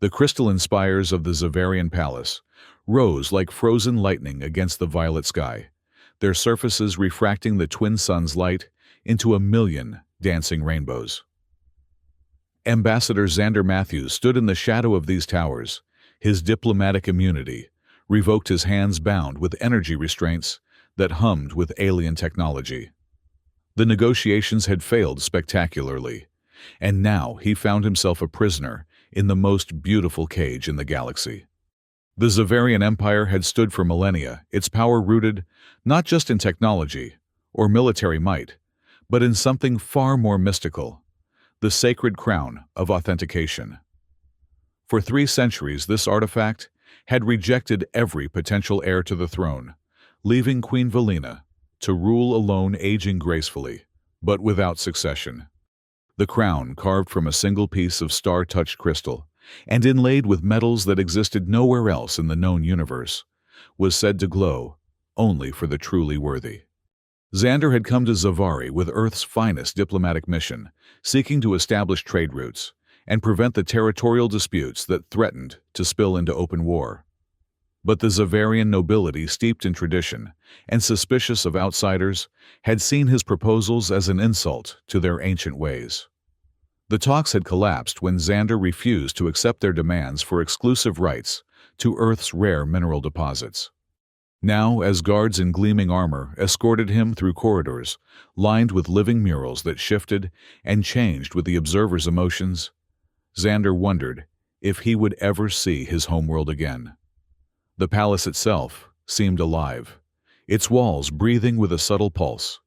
The crystalline spires of the Zavarian palace rose like frozen lightning against the violet sky, their surfaces refracting the twin suns' light into a million dancing rainbows. Ambassador Xander Matthews stood in the shadow of these towers, his diplomatic immunity revoked, his hands bound with energy restraints that hummed with alien technology. The negotiations had failed spectacularly, and now he found himself a prisoner in the most beautiful cage in the galaxy. The Zavarian Empire had stood for millennia, its power rooted not just in technology or military might, but in something far more mystical, the sacred crown of authentication. For 3 centuries, this artifact had rejected every potential heir to the throne, leaving Queen Valina to rule alone, aging gracefully, but without succession. The crown, carved from a single piece of star-touched crystal and inlaid with metals that existed nowhere else in the known universe, was said to glow only for the truly worthy. Xander had come to Zavari with Earth's finest diplomatic mission, seeking to establish trade routes and prevent the territorial disputes that threatened to spill into open war. But the Zavarian nobility, steeped in tradition and suspicious of outsiders, had seen his proposals as an insult to their ancient ways. The talks had collapsed when Xander refused to accept their demands for exclusive rights to Earth's rare mineral deposits. Now, as guards in gleaming armor escorted him through corridors lined with living murals that shifted and changed with the observer's emotions, Xander wondered if he would ever see his homeworld again. The palace itself seemed alive, its walls breathing with a subtle pulse,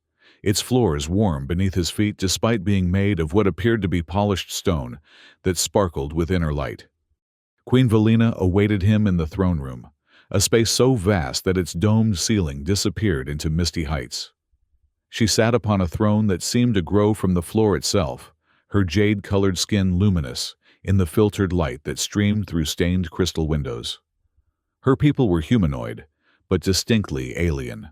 its floors warm beneath his feet despite being made of what appeared to be polished stone that sparkled with inner light. Queen Valina awaited him in the throne room, a space so vast that its domed ceiling disappeared into misty heights. She sat upon a throne that seemed to grow from the floor itself, her jade-colored skin luminous in the filtered light that streamed through stained crystal windows. Her people were humanoid, but distinctly alien,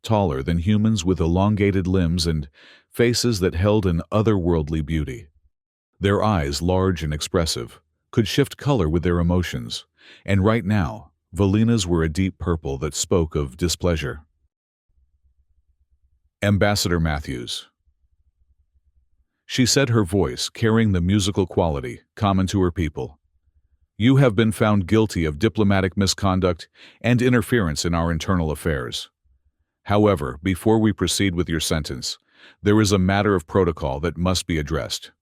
taller than humans with elongated limbs and faces that held an otherworldly beauty. Their eyes, large and expressive, could shift color with their emotions, and right now, Valina's were a deep purple that spoke of displeasure. Ambassador Matthews. She said, her voice carrying the musical quality common to her people. You have been found guilty of diplomatic misconduct and interference in our internal affairs. However, before we proceed with your sentence, there is a matter of protocol that must be addressed.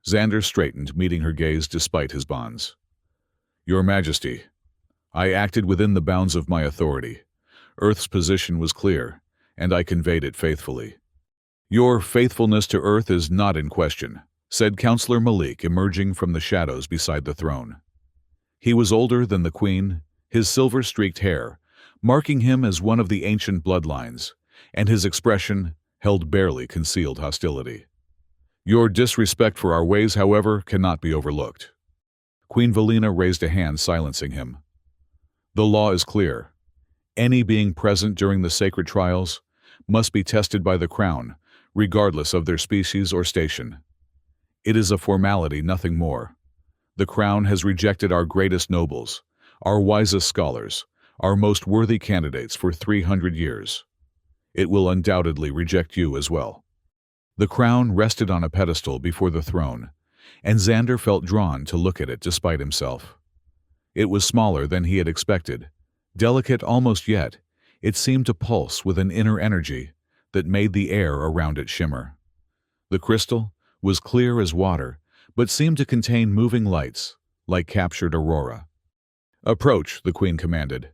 Xander straightened, meeting her gaze despite his bonds. Your Majesty, I acted within the bounds of my authority. Earth's position was clear, and I conveyed it faithfully. Your faithfulness to Earth is not in question, said Counselor Malik, emerging from the shadows beside the throne. He was older than the Queen, his silver-streaked hair marking him as one of the ancient bloodlines, and his expression held barely concealed hostility. Your disrespect for our ways, however, cannot be overlooked. Queen Valina raised a hand, silencing him. The law is clear. Any being present during the sacred trials must be tested by the crown, regardless of their species or station. It is a formality, nothing more. The crown has rejected our greatest nobles, our wisest scholars, our most worthy candidates for 300 years. It will undoubtedly reject you as well. The crown rested on a pedestal before the throne, and Xander felt drawn to look at it despite himself. It was smaller than he had expected, delicate almost, yet it seemed to pulse with an inner energy that made the air around it shimmer. The crystal was clear as water, but seemed to contain moving lights, like captured aurora. Approach, the Queen commanded.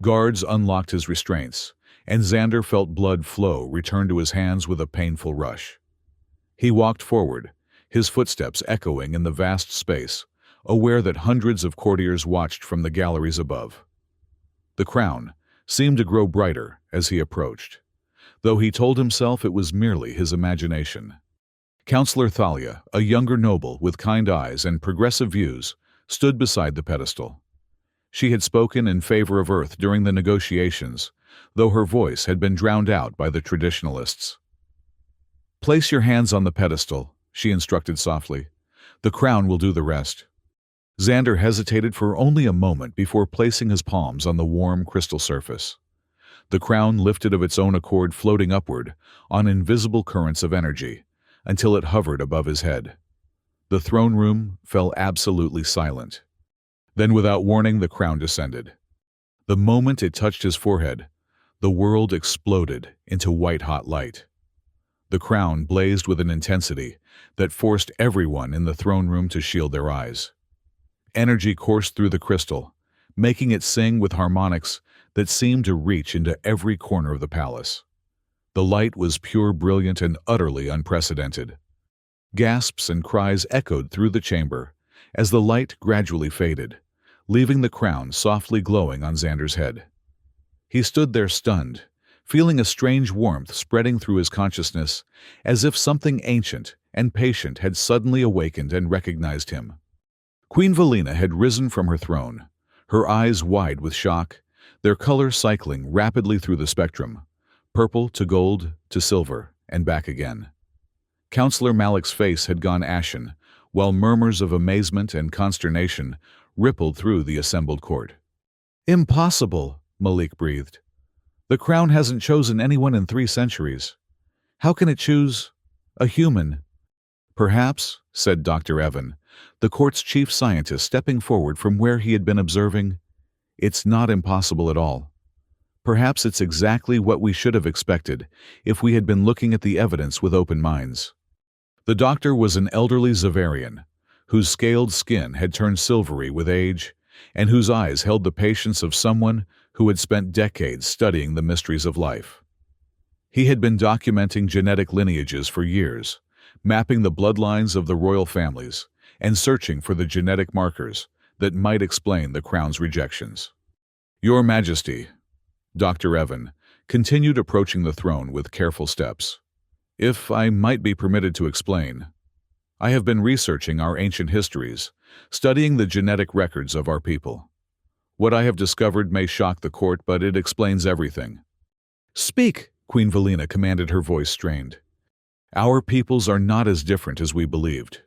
Guards unlocked his restraints, and Xander felt blood flow return to his hands with a painful rush. He walked forward, his footsteps echoing in the vast space, aware that hundreds of courtiers watched from the galleries above. The crown seemed to grow brighter as he approached, though he told himself it was merely his imagination. Counselor Thalia, a younger noble with kind eyes and progressive views, stood beside the pedestal. She had spoken in favor of Earth during the negotiations, though her voice had been drowned out by the traditionalists. Place your hands on the pedestal, she instructed softly. The crown will do the rest. Xander hesitated for only a moment before placing his palms on the warm crystal surface. The crown lifted of its own accord, floating upward on invisible currents of energy until it hovered above his head. The throne room fell absolutely silent. Then, without warning, the crown descended. The moment it touched his forehead, the world exploded into white-hot light. The crown blazed with an intensity that forced everyone in the throne room to shield their eyes. Energy coursed through the crystal, making it sing with harmonics that seemed to reach into every corner of the palace. The light was pure, brilliant, and utterly unprecedented. Gasps and cries echoed through the chamber as the light gradually faded, leaving the crown softly glowing on Xander's head. He stood there stunned, feeling a strange warmth spreading through his consciousness, as if something ancient and patient had suddenly awakened and recognized him. Queen Valina had risen from her throne, her eyes wide with shock, their color cycling rapidly through the spectrum, purple to gold to silver and back again. Counselor Malik's face had gone ashen, while murmurs of amazement and consternation rippled through the assembled court. "Impossible," Malik breathed. "The crown hasn't chosen anyone in 3 centuries. How can it choose a human?" "Perhaps," said Dr. Evan, the court's chief scientist, stepping forward from where he had been observing, "it's not impossible at all. Perhaps it's exactly what we should have expected if we had been looking at the evidence with open minds." The doctor was an elderly Zavarian, whose scaled skin had turned silvery with age, and whose eyes held the patience of someone who had spent decades studying the mysteries of life. He had been documenting genetic lineages for years, mapping the bloodlines of the royal families, and searching for the genetic markers that might explain the crown's rejections. "Your Majesty," Dr. Evan continued approaching the throne with careful steps. "If I might be permitted to explain, I have been researching our ancient histories, studying the genetic records of our people. What I have discovered may shock the court, but it explains everything." "Speak," Queen Valina commanded, her voice strained. "Our peoples are not as different as we believed.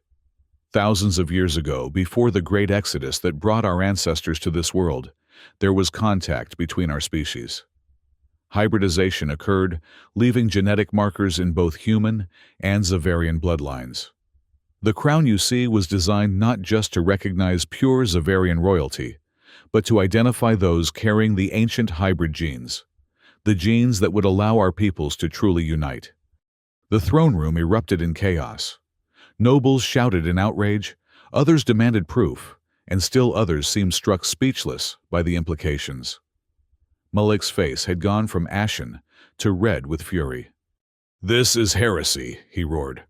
Thousands of years ago, before the great exodus that brought our ancestors to this world, there was contact between our species. Hybridization occurred, leaving genetic markers in both human and Zavarian bloodlines. The crown you see was designed not just to recognize pure Zavarian royalty, but to identify those carrying the ancient hybrid genes, the genes that would allow our peoples to truly unite." The throne room erupted in chaos. Nobles shouted in outrage, others demanded proof, and still others seemed struck speechless by the implications. Malik's face had gone from ashen to red with fury. "This is heresy," he roared.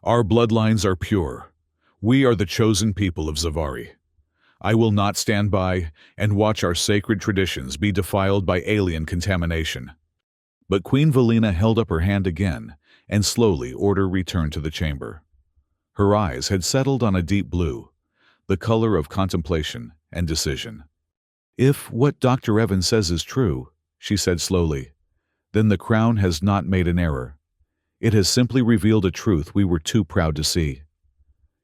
"Our bloodlines are pure. We are the chosen people of Zavari. I will not stand by and watch our sacred traditions be defiled by alien contamination." But Queen Valina held up her hand again, and slowly order returned to the chamber. Her eyes had settled on a deep blue, the color of contemplation and decision. "If what Dr. Evans says is true," she said slowly, "then the crown has not made an error. It has simply revealed a truth we were too proud to see."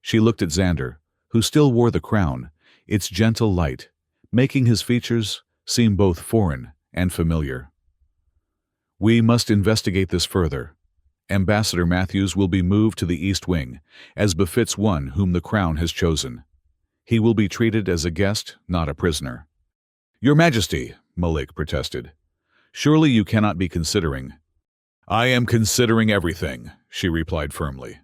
She looked at Xander, who still wore the crown, its gentle light, making his features seem both foreign and familiar. "We must investigate this further. Ambassador Matthews will be moved to the East Wing, as befits one whom the crown has chosen. He will be treated as a guest, not a prisoner." "Your Majesty," Malik protested, "surely you cannot be considering—" "I am considering everything," she replied firmly,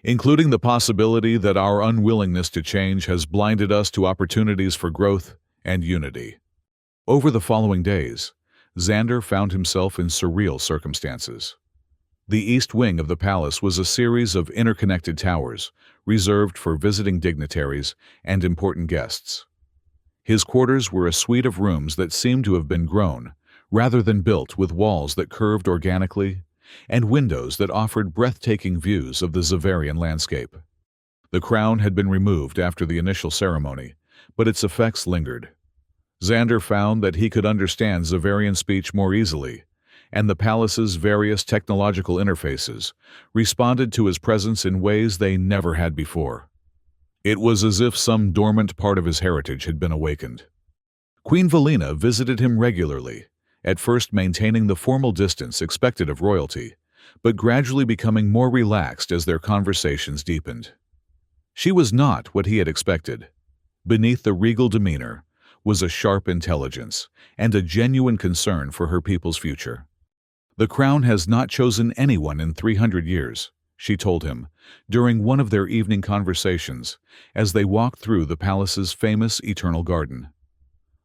"including the possibility that our unwillingness to change has blinded us to opportunities for growth and unity." Over the following days, Xander found himself in surreal circumstances. The East Wing of the palace was a series of interconnected towers, reserved for visiting dignitaries and important guests. His quarters were a suite of rooms that seemed to have been grown, rather than built, with walls that curved organically and windows that offered breathtaking views of the Zavarian landscape. The crown had been removed after the initial ceremony, but its effects lingered. Xander found that he could understand Zavarian speech more easily, and the palace's various technological interfaces responded to his presence in ways they never had before. It was as if some dormant part of his heritage had been awakened. Queen Valina visited him regularly, at first maintaining the formal distance expected of royalty, but gradually becoming more relaxed as their conversations deepened. She was not what he had expected. Beneath the regal demeanor was a sharp intelligence and a genuine concern for her people's future. "The crown has not chosen anyone in 300 years, she told him, during one of their evening conversations, as they walked through the palace's famous Eternal Garden.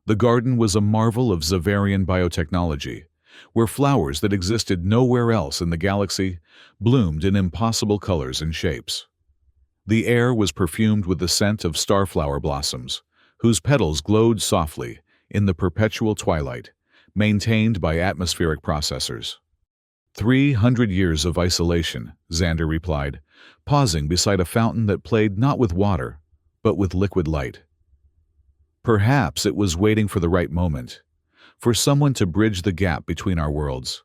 The garden was a marvel of Zavarian biotechnology, where flowers that existed nowhere else in the galaxy bloomed in impossible colors and shapes. The air was perfumed with the scent of starflower blossoms, whose petals glowed softly in the perpetual twilight, maintained by atmospheric processors. 300 years of isolation, Xander replied, pausing beside a fountain that played not with water, but with liquid light. Perhaps it was waiting for the right moment, for someone to bridge the gap between our worlds.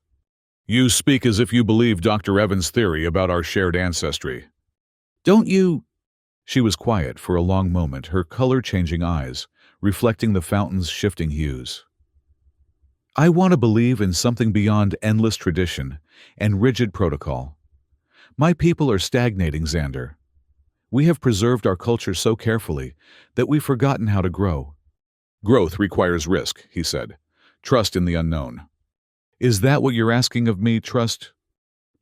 You speak as if you believe Dr. Evans' theory about our shared ancestry. Don't you? She was quiet for a long moment, her color-changing eyes reflecting the fountain's shifting hues. I want to believe in something beyond endless tradition and rigid protocol. My people are stagnating, Xander. We have preserved our culture so carefully that we've forgotten how to grow. Growth requires risk, he said. Trust in the unknown. Is that what you're asking of me, trust?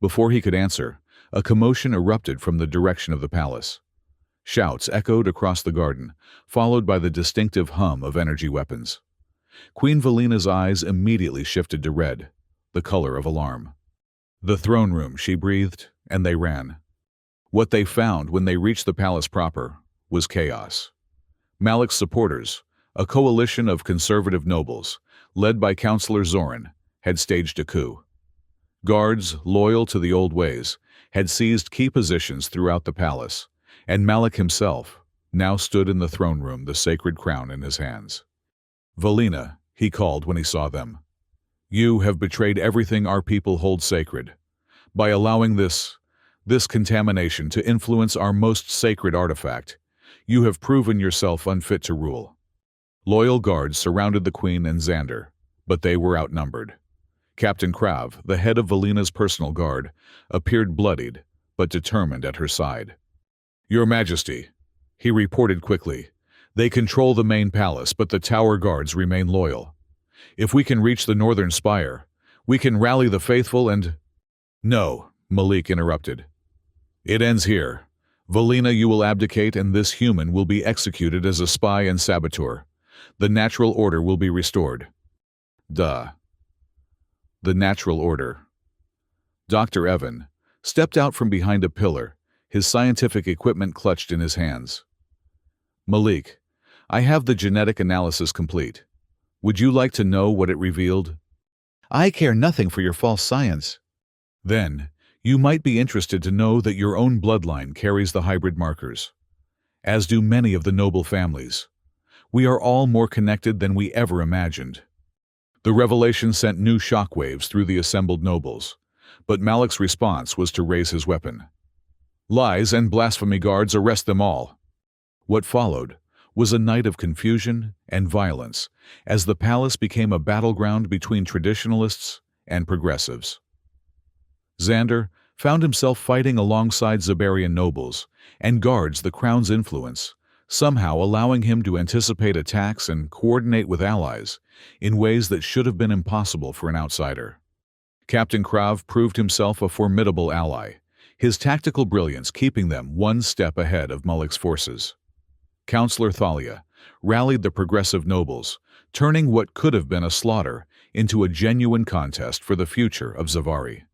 Before he could answer, a commotion erupted from the direction of the palace. Shouts echoed across the garden, followed by the distinctive hum of energy weapons. Queen Valina's eyes immediately shifted to red, the color of alarm. The throne room, she breathed, and they ran. What they found when they reached the palace proper was chaos. Malik's supporters, a coalition of conservative nobles, led by Councillor Zoran, had staged a coup. Guards, loyal to the old ways, had seized key positions throughout the palace, and Malik himself now stood in the throne room, the sacred crown in his hands. Valina, he called when he saw them. You have betrayed everything our people hold sacred. By allowing this contamination to influence our most sacred artifact, you have proven yourself unfit to rule. Loyal guards surrounded the queen and Xander, but they were outnumbered. Captain Krav, the head of Valina's personal guard, appeared bloodied, but determined at her side. Your Majesty, he reported quickly. They control the main palace, but the tower guards remain loyal. If we can reach the northern spire, we can rally the faithful and— No, Malik interrupted. It ends here. Valina, you will abdicate and this human will be executed as a spy and saboteur. The natural order will be restored. Duh. The natural order. Dr. Evan stepped out from behind a pillar, his scientific equipment clutched in his hands. Malik, I have the genetic analysis complete. Would you like to know what it revealed? I care nothing for your false science. Then, you might be interested to know that your own bloodline carries the hybrid markers, as do many of the noble families. We are all more connected than we ever imagined. The revelation sent new shockwaves through the assembled nobles, but Malik's response was to raise his weapon. Lies and blasphemy, guards, arrest them all. What followed was a night of confusion and violence as the palace became a battleground between traditionalists and progressives. Xander found himself fighting alongside Zabarian nobles and guards the crown's influence, somehow allowing him to anticipate attacks and coordinate with allies in ways that should have been impossible for an outsider. Captain Krav proved himself a formidable ally, his tactical brilliance keeping them one step ahead of Malik's forces. Councillor Thalia rallied the progressive nobles, turning what could have been a slaughter into a genuine contest for the future of Zavari.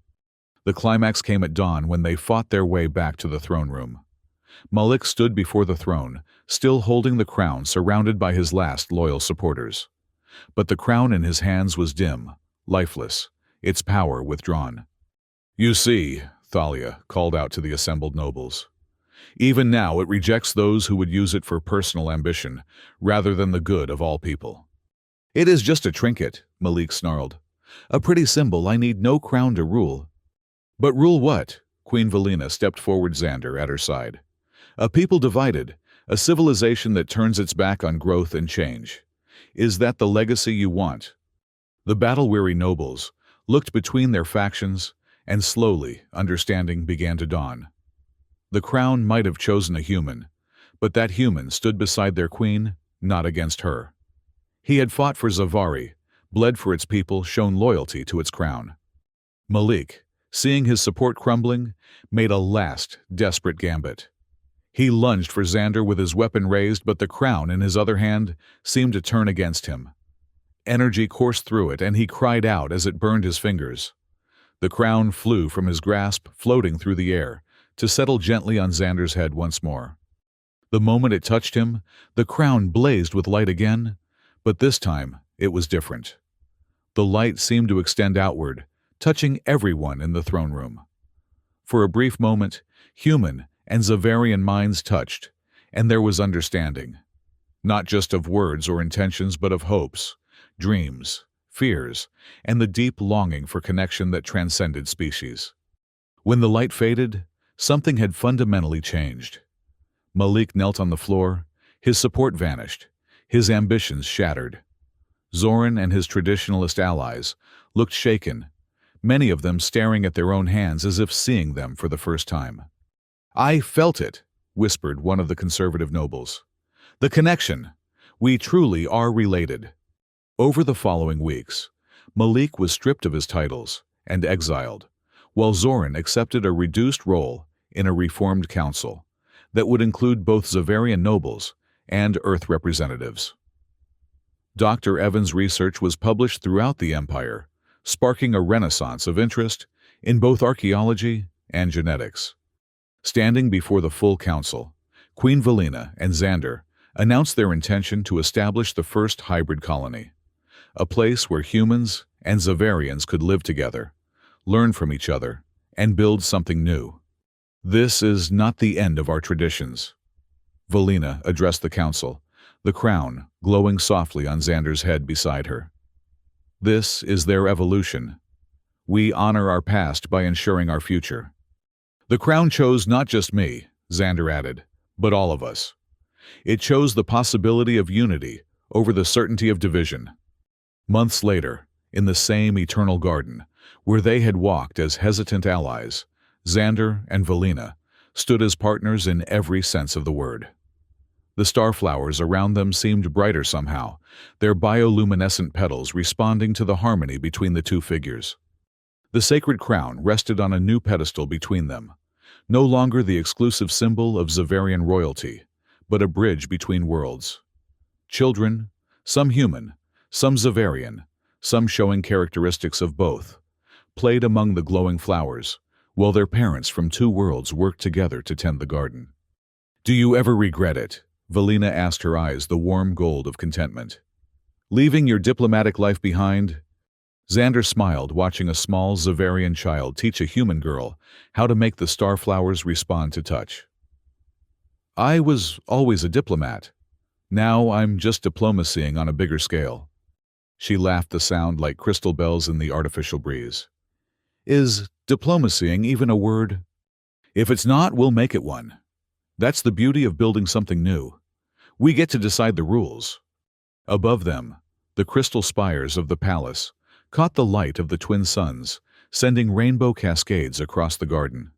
The climax came at dawn when they fought their way back to the throne room. Malik stood before the throne, still holding the crown surrounded by his last loyal supporters. But the crown in his hands was dim, lifeless, its power withdrawn. You see, Thalia called out to the assembled nobles. Even now it rejects those who would use it for personal ambition, rather than the good of all people. It is just a trinket, Malik snarled. A pretty symbol. I need no crown to rule. But rule what? Queen Valina stepped forward, Xander at her side. A people divided, A civilization that turns its back on growth and change. Is that the legacy you want? The battle-weary nobles looked between their factions, and slowly, understanding began to dawn. The crown might have chosen a human, but that human stood beside their queen, not against her. He had fought for Zavari, bled for its people, shown loyalty to its crown. Malik, seeing his support crumbling, made a last, desperate gambit. He lunged for Xander with his weapon raised, but the crown in his other hand seemed to turn against him. Energy coursed through it, and he cried out as it burned his fingers. The crown flew from his grasp, floating through the air, to settle gently on Xander's head once more. The moment it touched him, the crown blazed with light again, but this time it was different. The light seemed to extend outward, touching everyone in the throne room. For a brief moment, human and Zavarian minds touched, and there was understanding. Not just of words or intentions, but of hopes, dreams, fears, and the deep longing for connection that transcended species. When the light faded, something had fundamentally changed. Malik knelt on the floor, his support vanished, his ambitions shattered. Zoran and his traditionalist allies looked shaken, many of them staring at their own hands as if seeing them for the first time. "I felt it," whispered one of the conservative nobles. "The connection. We truly are related." Over the following weeks, Malik was stripped of his titles and exiled, while Zoran accepted a reduced role in a reformed council that would include both Zavarian nobles and Earth representatives. Dr. Evans' research was published throughout the empire, sparking a renaissance of interest in both archaeology and genetics. Standing before the full council, Queen Valina and Xander announced their intention to establish the first hybrid colony, a place where humans and Zavarians could live together, learn from each other, and build something new. "This is not the end of our traditions," Valina addressed the council, the crown glowing softly on Xander's head beside her. "This is their evolution. We honor our past by ensuring our future." "The crown chose not just me," Xander added, "but all of us. It chose the possibility of unity over the certainty of division." Months later, in the same eternal garden, where they had walked as hesitant allies, Xander and Valina stood as partners in every sense of the word. The starflowers around them seemed brighter somehow, their bioluminescent petals responding to the harmony between the two figures. The sacred crown rested on a new pedestal between them, no longer the exclusive symbol of Zavarian royalty, but a bridge between worlds. Children, some human, some Zavarian, some showing characteristics of both, played among the glowing flowers, while their parents from two worlds worked together to tend the garden. "Do you ever regret it?" Valina asked, her eyes the warm gold of contentment. "Leaving your diplomatic life behind?" Xander smiled, watching a small Zavarian child teach a human girl how to make the starflowers respond to touch. "I was always a diplomat. Now I'm just diplomacying on a bigger scale." She laughed, the sound like crystal bells in the artificial breeze. "Is diplomacying even a word? If it's not, we'll make it one. That's the beauty of building something new. We get to decide the rules." Above them, the crystal spires of the palace caught the light of the twin suns, sending rainbow cascades across the garden.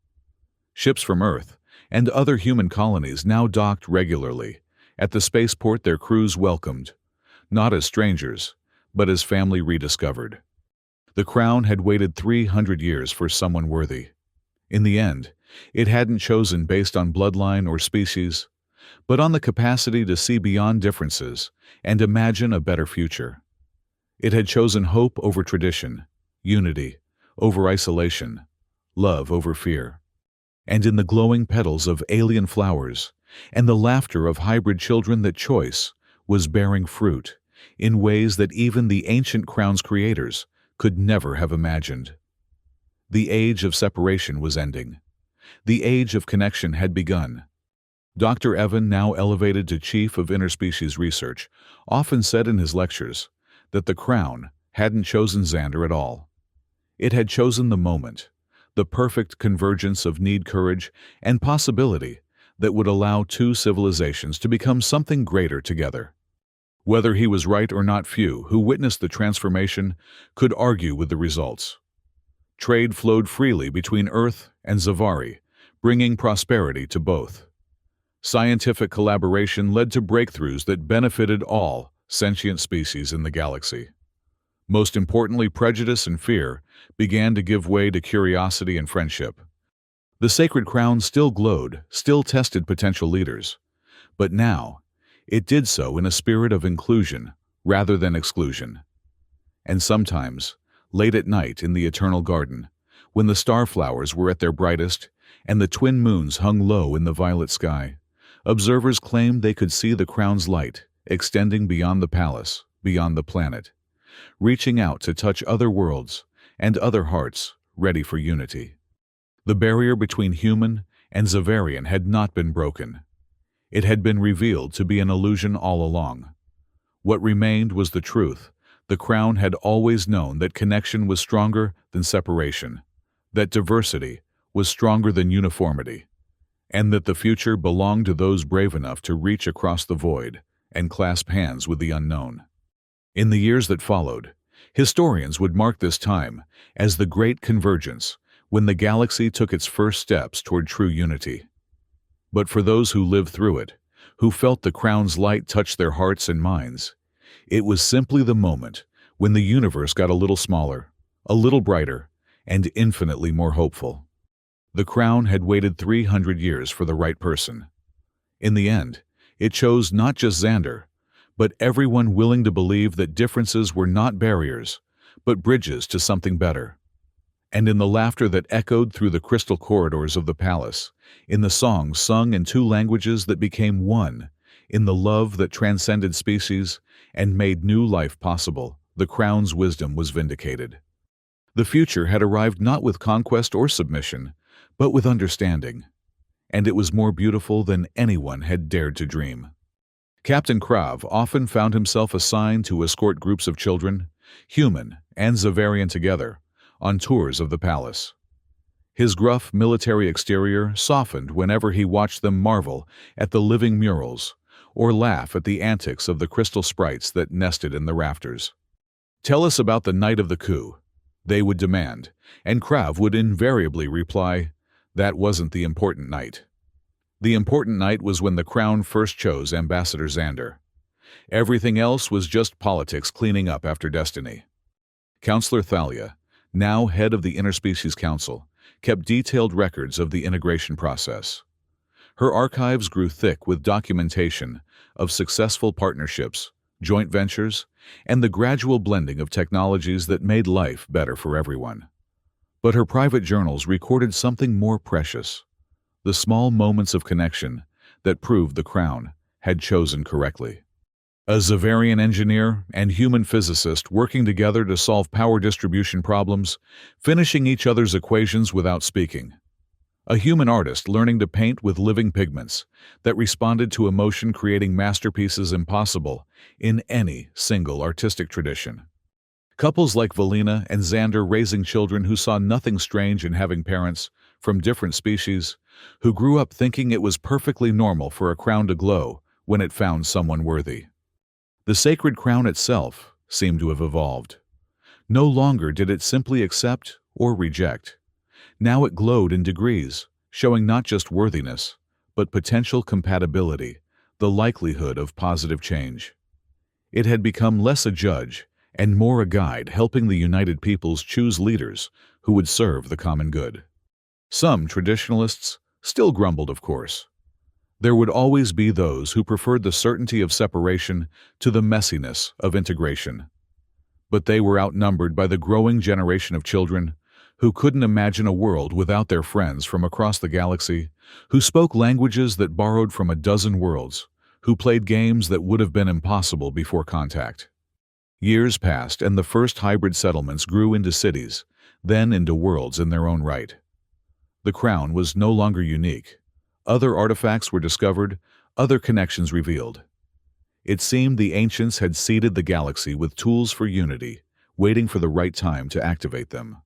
Ships from Earth and other human colonies now docked regularly. At the spaceport, their crews welcomed, not as strangers, but as family rediscovered. The crown had waited 300 years for someone worthy. In the end, it hadn't chosen based on bloodline or species, but on the capacity to see beyond differences and imagine a better future. It had chosen hope over tradition, unity over isolation, love over fear. And in the glowing petals of alien flowers and the laughter of hybrid children, that choice was bearing fruit in ways that even the ancient crown's creators could never have imagined. The age of separation was ending. The age of connection had begun. Dr. Evan, now elevated to Chief of Interspecies Research, often said in his lectures that the crown hadn't chosen Xander at all. It had chosen the moment, the perfect convergence of need, courage, and possibility that would allow two civilizations to become something greater together. Whether he was right or not, few who witnessed the transformation could argue with the results. Trade flowed freely between Earth and Zavari, bringing prosperity to both. Scientific collaboration led to breakthroughs that benefited all sentient species in the galaxy. Most importantly, prejudice and fear began to give way to curiosity and friendship. The sacred crown still glowed, still tested potential leaders. But now, it did so in a spirit of inclusion rather than exclusion. And sometimes, late at night in the eternal garden, when the starflowers were at their brightest and the twin moons hung low in the violet sky, observers claimed they could see the crown's light extending beyond the palace, beyond the planet, reaching out to touch other worlds and other hearts ready for unity. The barrier between human and Zavarian had not been broken. It had been revealed to be an illusion all along. What remained was the truth. The crown had always known that connection was stronger than separation, that diversity was stronger than uniformity, and that the future belonged to those brave enough to reach across the void and clasp hands with the unknown. In the years that followed, historians would mark this time as the Great Convergence, when the galaxy took its first steps toward true unity. But for those who lived through it, who felt the crown's light touch their hearts and minds, it was simply the moment when the universe got a little smaller, a little brighter, and infinitely more hopeful. The crown had waited 300 years for the right person. In the end, it chose not just Xander, but everyone willing to believe that differences were not barriers, but bridges to something better. And in the laughter that echoed through the crystal corridors of the palace, in the songs sung in two languages that became one, in the love that transcended species and made new life possible, the crown's wisdom was vindicated. The future had arrived not with conquest or submission, but with understanding, and it was more beautiful than anyone had dared to dream. Captain Krav often found himself assigned to escort groups of children, human and Zavarian together, on tours of the palace. His gruff military exterior softened whenever he watched them marvel at the living murals or laugh at the antics of the crystal sprites that nested in the rafters. "Tell us about the night of the coup," they would demand, and Krav would invariably reply, "That wasn't the important night. The important night was when the crown first chose Ambassador Xander. Everything else was just politics cleaning up after destiny." Counselor Thalia, now head of the Interspecies Council, kept detailed records of the integration process. Her archives grew thick with documentation of successful partnerships, joint ventures, and the gradual blending of technologies that made life better for everyone. But her private journals recorded something more precious: the small moments of connection that proved the crown had chosen correctly. A Zavarian engineer and human physicist working together to solve power distribution problems, finishing each other's equations without speaking. A human artist learning to paint with living pigments that responded to emotion, creating masterpieces impossible in any single artistic tradition. Couples like Valina and Xander raising children who saw nothing strange in having parents from different species, who grew up thinking it was perfectly normal for a crown to glow when it found someone worthy. The sacred crown itself seemed to have evolved. No longer did it simply accept or reject. Now it glowed in degrees, showing not just worthiness, but potential compatibility, the likelihood of positive change. It had become less a judge and more a guide, helping the united peoples choose leaders who would serve the common good. Some traditionalists still grumbled, of course. There would always be those who preferred the certainty of separation to the messiness of integration. But they were outnumbered by the growing generation of children who couldn't imagine a world without their friends from across the galaxy, who spoke languages that borrowed from a dozen worlds, who played games that would have been impossible before contact. Years passed, and the first hybrid settlements grew into cities, then into worlds in their own right. The crown was no longer unique. Other artifacts were discovered, other connections revealed. It seemed the ancients had seeded the galaxy with tools for unity, waiting for the right time to activate them.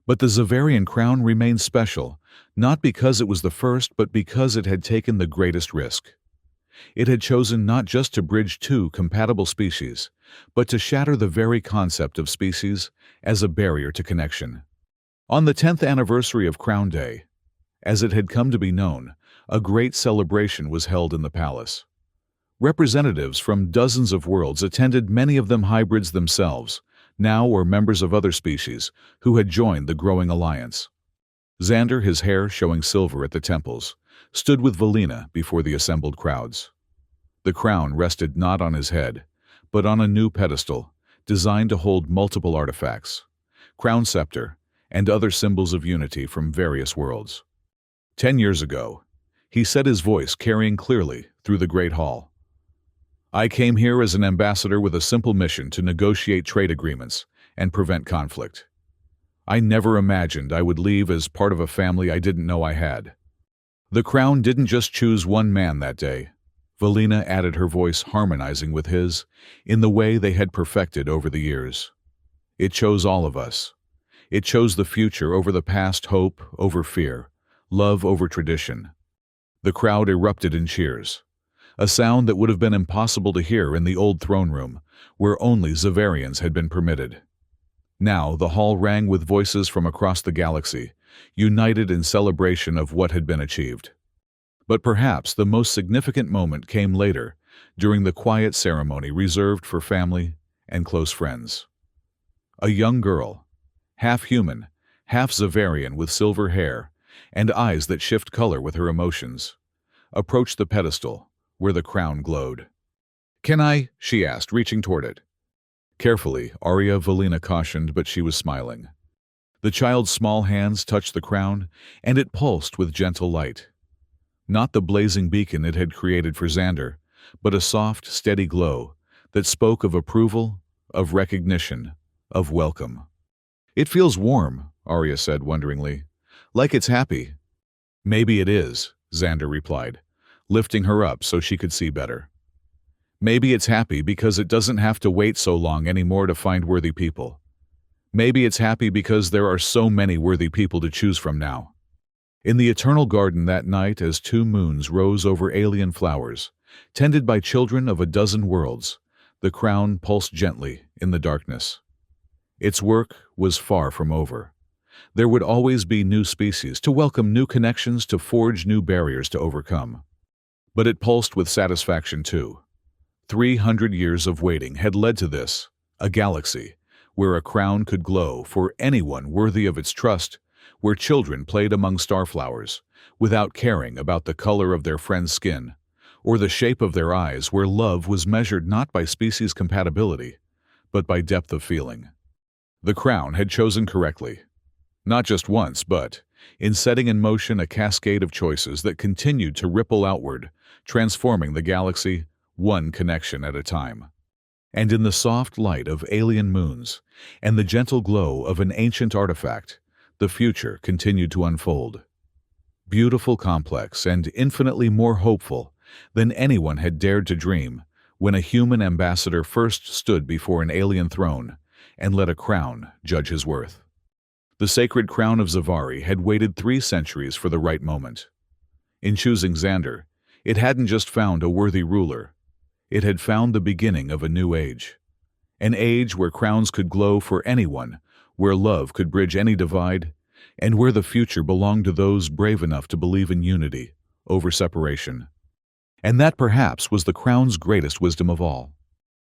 But the Zavarian crown remained special not because it was the first, but because it had taken the greatest risk. It had chosen not just to bridge two compatible species, but to shatter the very concept of species as a barrier to connection. On the 10th anniversary of Crown Day, as it had come to be known, a great celebration was held in the palace. Representatives from dozens of worlds attended, many of them hybrids themselves, now or members of other species, who had joined the growing alliance. Xander, his hair showing silver at the temples, stood with Valina before the assembled crowds. The crown rested not on his head, but on a new pedestal, designed to hold multiple artifacts, crown scepter, and other symbols of unity from various worlds. 10 years ago, he said, his voice carrying clearly through the great hall. "I came here as an ambassador with a simple mission to negotiate trade agreements and prevent conflict. I never imagined I would leave as part of a family I didn't know I had." The crown didn't just choose one man that day. Valina added, her voice harmonizing with his, in the way they had perfected over the years. It chose all of us. It chose the future over the past, hope over fear, love over tradition. The crowd erupted in cheers, a sound that would have been impossible to hear in the old throne room, where only Zavarians had been permitted. Now the hall rang with voices from across the galaxy, united in celebration of what had been achieved. But perhaps the most significant moment came later, during the quiet ceremony reserved for family and close friends. A young girl, half human, half Zavarian, with silver hair and eyes that shift color with her emotions, approached the pedestal where the crown glowed. "Can I?" she asked, reaching toward it. Carefully, Valina cautioned, but she was smiling. The child's small hands touched the crown, and it pulsed with gentle light. Not the blazing beacon it had created for Xander, but a soft, steady glow that spoke of approval, of recognition, of welcome. "It feels warm," Arya said wonderingly. "Like it's happy." "Maybe it is," Xander replied, lifting her up so she could see better. "Maybe it's happy because it doesn't have to wait so long anymore to find worthy people. Maybe it's happy because there are so many worthy people to choose from now." In the eternal garden that night, as two moons rose over alien flowers, tended by children of a dozen worlds, the crown pulsed gently in the darkness. Its work was far from over. There would always be new species to welcome, new connections to forge, new barriers to overcome. But it pulsed with satisfaction too. 300 years of waiting had led to this, a galaxy where a crown could glow for anyone worthy of its trust, where children played among starflowers without caring about the color of their friend's skin or the shape of their eyes, where love was measured not by species compatibility, but by depth of feeling. The crown had chosen correctly, not just once, but in setting in motion a cascade of choices that continued to ripple outward, transforming the galaxy one connection at a time. And in the soft light of alien moons and the gentle glow of an ancient artifact, the future continued to unfold. Beautiful, complex, and infinitely more hopeful than anyone had dared to dream when a human ambassador first stood before an alien throne and let a crown judge his worth. The sacred crown of Zavari had waited 3 centuries for the right moment. In choosing Xander, it hadn't just found a worthy ruler. It had found the beginning of a new age. An age where crowns could glow for anyone, where love could bridge any divide, and where the future belonged to those brave enough to believe in unity over separation. And that perhaps was the crown's greatest wisdom of all.